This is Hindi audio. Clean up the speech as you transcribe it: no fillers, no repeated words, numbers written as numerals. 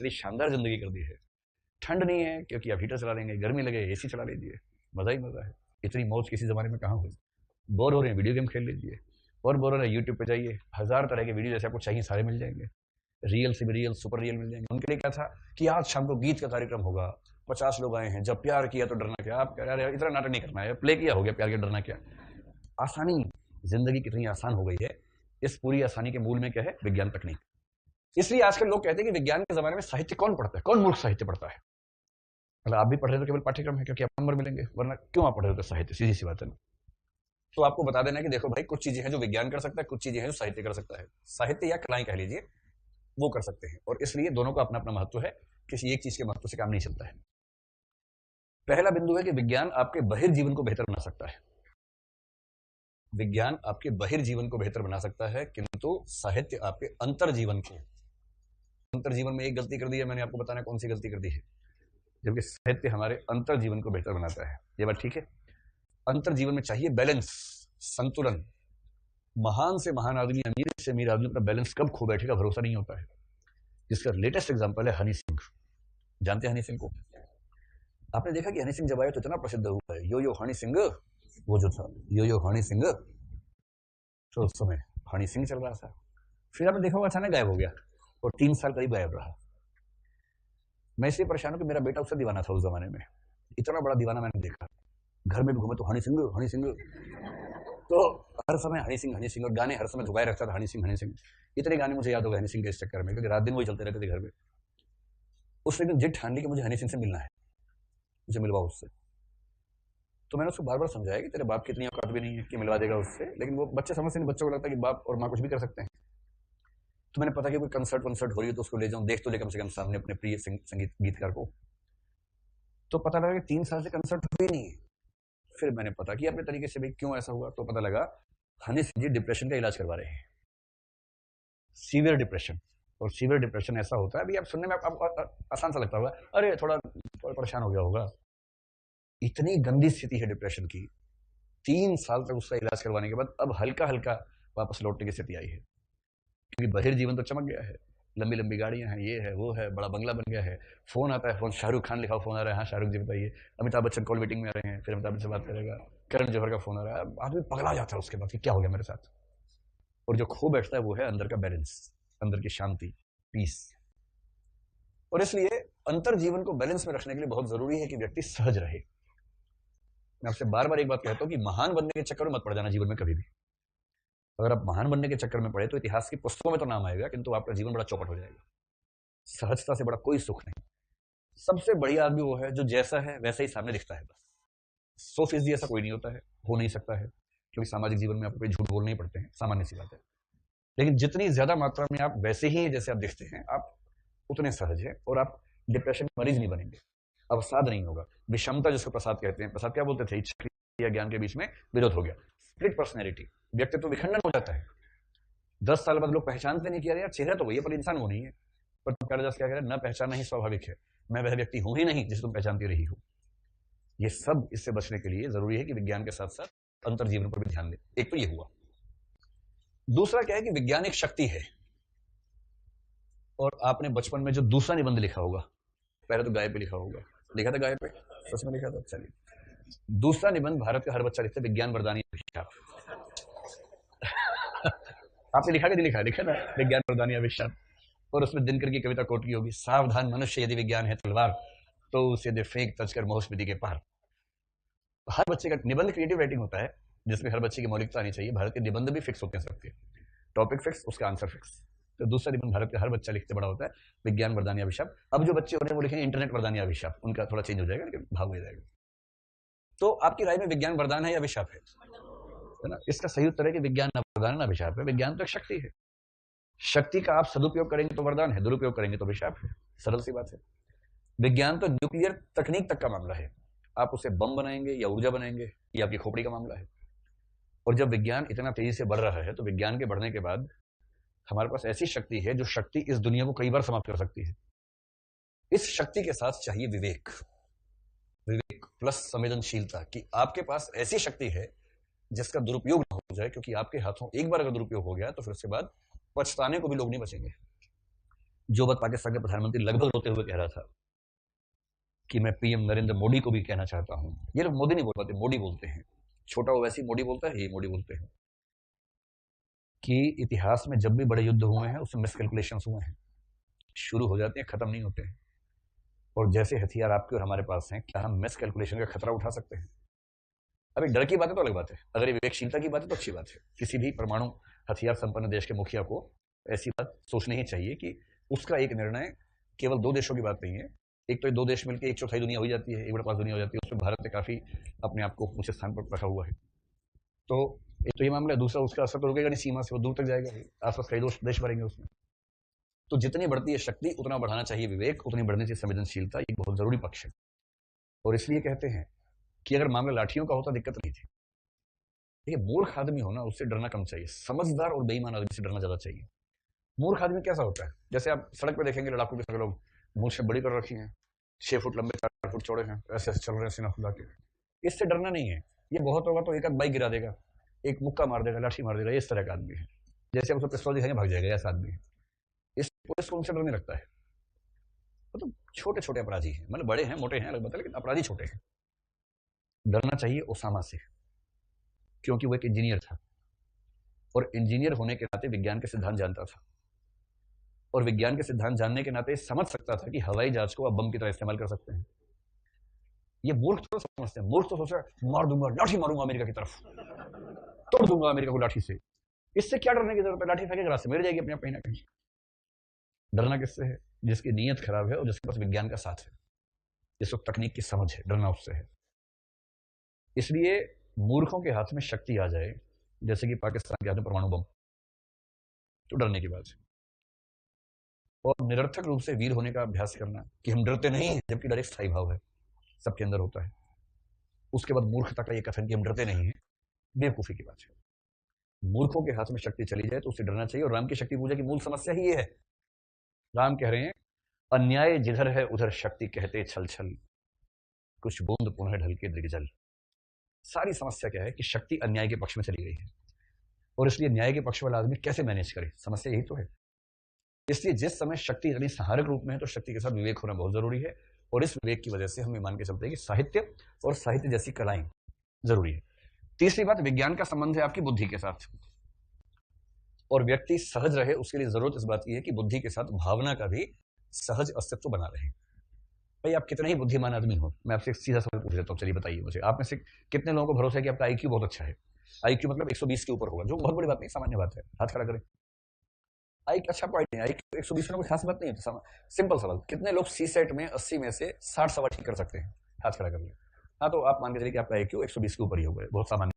इतनी शानदार जिंदगी कर दी है। ठंड नहीं है क्योंकि आप हीटर चला लेंगे, गर्मी लगे एसी चला लीजिए, मजा ही मजा है। इतनी मौज किसी जमाने में कहाँ हुई। बोर हो रहे हैं वीडियो गेम खेल लीजिए, और बोर हो रहे हैं यूट्यूब पे जाइए, हजार तरह के वीडियो जैसे आपको चाहिए सारे मिल जाएंगे। रियल से भी रियल, सुपर रियल मिल जाएंगे। उनके लिए क्या था कि आज शाम को गीत का कार्यक्रम होगा, 50 लोग आए हैं, जब प्यार किया तो डरना क्या। आप कह रहे हैं इतना नाटक नहीं करना है, प्ले किया हो गया, प्यार किया डरना क्या। आसानी, जिंदगी कितनी आसान हो गई है। इस पूरी आसानी के मूल में क्या है? विज्ञान तकनीक। इसलिए आजकल लोग कहते हैं कि विज्ञान के जमाने में साहित्य कौन पढ़ता है, कौन मूर्ख साहित्य पढ़ता है। मतलब आप भी पढ़ रहे हो तो केवल पाठ्यक्रम है क्योंकि आप नंबर मिलेंगे, वरना क्यों आप पढ़ रहे हो तो साहित्य, सीधी सी बात है ना। तो आपको बता देना कि देखो भाई, कुछ चीजें हैं जो विज्ञान कर सकता है, कुछ चीजें हैं जो साहित्य कर सकता है। साहित्य या कलाएं कह लीजिए, वो कर सकते हैं, और इसलिए दोनों का अपना अपना महत्व है। किसी एक चीज के महत्व से काम नहीं चलता है। पहला बिंदु है कि विज्ञान आपके बहिर्जीवन को बेहतर बना सकता है। विज्ञान आपके बहिर्जीवन को बेहतर बना सकता है, किंतु साहित्य आपके अंतर्जीवन को। अंतर्जीवन में एक गलती कर दी है मैंने, आपको बताना कौन सी गलती कर दी है। जबकि साहित्य हमारे अंतर्जीवन को बेहतर बनाता है। ये बात ठीक है। अंतर्जीवन में चाहिए बैलेंस, संतुलन। महान से महान आदमी, अमीर से अमीर आदमी अपना बैलेंस कब खो बैठेगा भरोसा नहीं होता है। जिसका लेटेस्ट एग्जांपल है हनी सिंह। जानते हैं हनी सिंह को? आपने देखा कि हनी सिंह जब आया तो इतना प्रसिद्ध हुआ है, यो यो हनी सिंह। वो जो था यो यो हनी सिंह, तो उस समय हनी सिंह चल रहा था। फिर आपने देखा वो अचानक गायब हो गया, और 3 साल करीब गायब रहा। मैं इसलिए परेशान हूं कि मेरा बेटा उससे दीवाना था उस जमाने में। इतना बड़ा दीवाना मैंने देखा, घर में भी घूमे तो हनी सिंह हनी सिंह, तो हर समय हनी सिंह हनी सिंह, और गाने हर समय धुआए रखता था हनी सिंह हनी सिंह। इतने गाने मुझे याद हो गए हनी सिंह के इस चक्कर में, क्योंकि रात दिन वही चलते रहते थे घर में। उसने एक दिन जिद ठान ली कि मुझे हनी सिंह से मिलना है, मुझे मिलवाओ उससे। तो मैंने उसको बार बार समझाया कि तेरे बाप की इतनी औकात भी नहीं है कि मिलवा देगा उससे, लेकिन वो बच्चे समझते नहीं। बच्चों को लगता है कि बाप और माँ कुछ भी कर सकते हैं। तो मैंने पता कि कोई कंसर्ट वंसर्ट हो रही है तो उसको ले जाऊं, देख तो ले कम से कम सामने अपने प्रिय संगीत गीतकार को। तो पता लगा कि 3 साल से कंसर्ट हुई नहीं है। फिर मैंने पता किया अपने तरीके से भाई क्यों ऐसा हुआ, तो पता लगा हनी सिंह जी डिप्रेशन का इलाज करवा रहे हैं, सीवियर डिप्रेशन। और सीवियर डिप्रेशन ऐसा होता है, अभी आप सुनने में आप आसान सा लगता होगा, अरे थोड़ा परेशान हो गया होगा। इतनी गंदी स्थिति है डिप्रेशन की। 3 साल तक उसका इलाज करवाने के बाद अब हल्का हल्का वापस लौटने की स्थिति आई है, क्योंकि बहिर्जीवन तो चमक गया है। लंबी लंबी गाड़ियां हैं, ये है वो है, बड़ा बंगला बन गया है। फोन आता है, फोन शाहरुख खान लिखा फोन आ रहा है, हाँ शाहरुख जी बताइए। अमिताभ बच्चन कॉल मीटिंग में आ रहे हैं, फिर अमिताभ बच्चन बात करेगा। करण जौहर का फोन आ रहा है, आदमी पगला जाता है उसके बाद कि क्या हो गया मेरे साथ। और जो खो बैठता है वो है अंदर का बैलेंस, अंदर की शांति, पीस। और इसलिए अंतर जीवन को बैलेंस में रखने के लिए बहुत जरूरी है कि व्यक्ति सहज रहे। मैं आपसे बार बार एक बात कहता हूं कि महान बनने के चक्कर में मत पड़ जाना जीवन में कभी भी। अगर आप महान बनने के चक्कर में पड़े तो इतिहास की पुस्तकों में तो नाम आएगा, किंतु आपका जीवन बड़ा चौपट हो जाएगा। सहजता से बड़ा कोई सुख नहीं। सबसे बढ़िया आदमी वो है जो जैसा है वैसा ही सामने दिखता है, बस। 100% ऐसा कोई नहीं होता है, हो नहीं सकता है, क्योंकि सामाजिक जीवन में आपको कोई झूठ बोलने ही पड़ते हैं, सामान्य सी बात है। लेकिन जितनी ज्यादा मात्रा में आप वैसे ही जैसे आप दिखते हैं, आप उतने सहज हैं, और आप डिप्रेशन में मरीज नहीं बनेंगे, अवसाद नहीं होगा। विषमता जिसको प्रसाद कहते हैं, प्रसाद क्या बोलते थे, इच्छा या ज्ञान के बीच में विरोध हो गया, स्प्लिट पर्सनैलिटी, व्यक्तित्व विखंडन हो जाता है। 10 साल बाद लोग पहचानते नहीं कि यार चेहरा तो वही है पर इंसान वो नहीं है। पर कालिदास क्या कह रहे हैं, न पहचानना ही स्वाभाविक है, मैं वह व्यक्ति हूं ही नहीं जिसे तुम पहचानती रही हो। ये सब इससे बचने के लिए जरूरी है कि विज्ञान के साथ साथ अंतर्जीवन पर भी ध्यान दें। एक तो ये हुआ। दूसरा क्या है कि विज्ञान एक शक्ति है। और आपने बचपन में जो दूसरा निबंध लिखा होगा, पहले तो गाय पे लिखा होगा, लिखा था गाय पे, सच में लिखा था, चलिए। दूसरा निबंध भारत का हर बच्चा लिखता है, विज्ञान वरदानी अभिशाप। आपने लिखा कि नहीं लिखा? लिखा ना, विज्ञान वरदानी अभिशाप। और उसमें दिनकर की कविता कोट की होगी, सावधान मनुष्य यदि विज्ञान है तलवार, तो उसे दे फेंक तजकर महोस्मृति के पार। हर बच्चे का निबंध क्रिएटिव राइटिंग होता है, जिसमें हर बच्चे की मौलिकता आनी चाहिए। भारत के निबंध भी फिक्स होते हैं सबके, टॉपिक फिक्स, उसका आंसर फिक्स। तो दूसरा निबंध भारत का हर बच्चा लिखते बड़ा होता है, विज्ञान वरदानी अभिशाप। अब जो बच्चे हो रहे हैं वो लिखेंगे इंटरनेट वरदानी अभिशाप, उनका थोड़ा चेंज हो जाएगा, लेकिन भाव हो जाएगा। तो आपकी राय में विज्ञान वरदान है या अभिशाप है ना? इसका सही उत्तर है कि विज्ञान न वरदान न अभिशाप है। विज्ञान तो एक शक्ति है। शक्ति का आप सदुपयोग करेंगे तो वरदान है, दुरुपयोग करेंगे तो अभिशाप है। सरल सी बात है। विज्ञान तो न्यूक्लियर तकनीक तक का मामला है। आप उसे बम बनाएंगे या ऊर्जा बनाएंगे, ये आपकी खोपड़ी का मामला है। और जब विज्ञान इतना तेजी से बढ़ रहा है, तो विज्ञान के बढ़ने के बाद हमारे पास ऐसी शक्ति है जो शक्ति इस दुनिया को कई बार समाप्त कर सकती है। इस शक्ति के साथ चाहिए विवेक, विवेक प्लस संवेदनशीलता, कि आपके पास ऐसी शक्ति है जिसका दुरुपयोग ना हो जाए, क्योंकि आपके हाथों एक बार अगर दुरुपयोग हो गया तो फिर उसके बाद पछताने को भी लोग नहीं बचेंगे। जो बात पाकिस्तान के प्रधानमंत्री लगभग रोते हुए कह रहा था कि मैं पीएम नरेंद्र मोदी को भी कहना चाहता हूं, ये लोग मोदी नहीं बोल पाते, मोदी बोलते हैं, छोटा वो वैसे ही मोदी बोलता है, ये मोदी बोलते हैं, कि इतिहास में जब भी बड़े युद्ध हुए हैं उसमें मिसकैलकुलेशंस हुए हैं, शुरू हो जाते हैं खत्म नहीं होते हैं। और जैसे हथियार आपके और हमारे पास हैं, क्या हम मिसकैलकुलेशन का खतरा उठा सकते हैं? अभी डर की बात है तो अलग बात है, अगर ये विवेकशीलता की बात है तो अच्छी बात है। किसी भी परमाणु हथियार संपन्न देश के मुखिया को ऐसी बात सोचनी ही चाहिए कि उसका एक निर्णय केवल दो देशों की बात नहीं है। एक तो ये दो देश मिलकर एक चौथाई दुनिया हो जाती है, एक बड़ा पास दुनिया हो जाती है, उसमें भारत ने काफी अपने आप को ऊंचे स्थान पर रखा हुआ है। तो एक तो ये मामला है, दूसरा उसका असर तो रुकेगा नहीं, सीमा से वो दूर तक जाएगा, आसपास कई देश बढ़ेंगे उसमें। तो जितनी बढ़ती है शक्ति उतना बढ़ाना चाहिए विवेक, उतनी बढ़नी चाहिए संवेदनशीलता, ये बहुत जरूरी पक्ष है। और इसलिए कहते हैं कि अगर मामला लाठियों का होता दिक्कत नहीं थी। देखिए, मूर्ख आदमी होना उससे डरना कम चाहिए, समझदार और बेईमान आदमी से डरना ज्यादा चाहिए। मूर्ख आदमी कैसा होता है? जैसे आप सड़क पर देखेंगे लड़ाकू के लोग मूछ से बड़ी कर रखी हैं, 6 फुट लंबे 4 फुट चौड़े हैं, ऐसे ऐसे चल रहे हैं सीना फुला के, इससे डरना नहीं है। ये बहुत होगा तो एक आध बाइक गिरा देगा, एक मुक्का मार देगा, लाठी मार देगा, इस तरह का आदमी है। जैसे आप उसको पिस्तौल दिखाएंगे भाग जाएगा, ऐसा आदमी है। इस पुलिस को उनसे डर नहीं लगता है। मतलब छोटे छोटे अपराधी हैं, मतलब बड़े हैं मोटे हैं अलग बात है, लेकिन अपराधी छोटे हैं। डरना चाहिए ओसामा से, क्योंकि वो एक इंजीनियर था और इंजीनियर होने के नाते विज्ञान के सिद्धांत जानता था, और विज्ञान के सिद्धांत जानने के नाते समझ सकता था कि हवाई जहाज को आप बम की तरह इस्तेमाल कर सकते हैं। ये मूर्ख तो समझते हैं, मूर्ख तो सोच रहा है मार दूंगा, लाठी मारूंगा अमेरिका की तरफ, तोड़ दूंगा अमेरिका को लाठी से। इससे क्या डरने की जरूरत है? लाठी फेंकेगा रास्ते मिल जाएगी अपने आप कहीं ना कहीं। डरना किससे है? जिसकी नीयत खराब है और जिसके पास विज्ञान का साथ है, जिसको तकनीक की समझ है, डरना उससे है। इसलिए मूर्खों के हाथ में शक्ति आ जाए, जैसे कि पाकिस्तान के हाथ में परमाणु बम, तो डरने की बात है। और निरर्थक रूप से वीर होने का अभ्यास करना कि हम डरते नहीं हैं, जबकि डर एक स्थायी भाव है, सबके अंदर होता है। उसके बाद मूर्खता का ये कथन कि हम डरते नहीं हैं, बेवकूफी की बात है। मूर्खों के हाथ में शक्ति चली जाए तो उसे डरना चाहिए। और राम की शक्ति पूजा की मूल समस्या ही ये है। राम कह रहे हैं, अन्याय जिधर है उधर शक्ति कहते छल छल, कुछ बूंद पुनः ढल के दिग्जल। सारी समस्या क्या है कि शक्ति अन्याय के पक्ष में चली गई है, और इसलिए न्याय के पक्ष वाला आदमी कैसे मैनेज करे, समस्या यही तो है। इसलिए जिस समय शक्ति यानी सहारक रूप में है तो शक्ति के साथ विवेक होना बहुत जरूरी है। और इस विवेक की वजह से हम ये मान के चलते हैं कि साहित्य और साहित्य जैसी कलाएं जरूरी है। तीसरी बात, विज्ञान का संबंध है आपकी बुद्धि के साथ, और व्यक्ति सहज रहे उसके लिए जरूरत इस बात की है कि बुद्धि के साथ भावना का भी सहज अस्तित्व बना रहे। भाई आप कितना ही बुद्धिमान आदमी हो, मैं आपसे एक सीधा सवाल पूछ लेता हूँ, चलिए बताइए मुझे, आप में से कितने लोगों को भरोसा है कि आपका आईक्यू बहुत अच्छा है? आईक्यू मतलब 120 के ऊपर होगा, जो बहुत बड़ी बात नहीं, सामान्य बात है, हाथ खड़ा करें। अच्छा पॉइंट नहीं, आईक्यू 120 में कोई खास बात नहीं है। सिंपल सवाल, कितने लोग सी सेट में 80 में से 60 सवाल ठीक कर सकते हैं? हाथ खड़ा कर लिया। हाँ, तो आप मान के चलिए कि आपका आईक्यू 120 के ऊपर ही होगा, बहुत सामान्य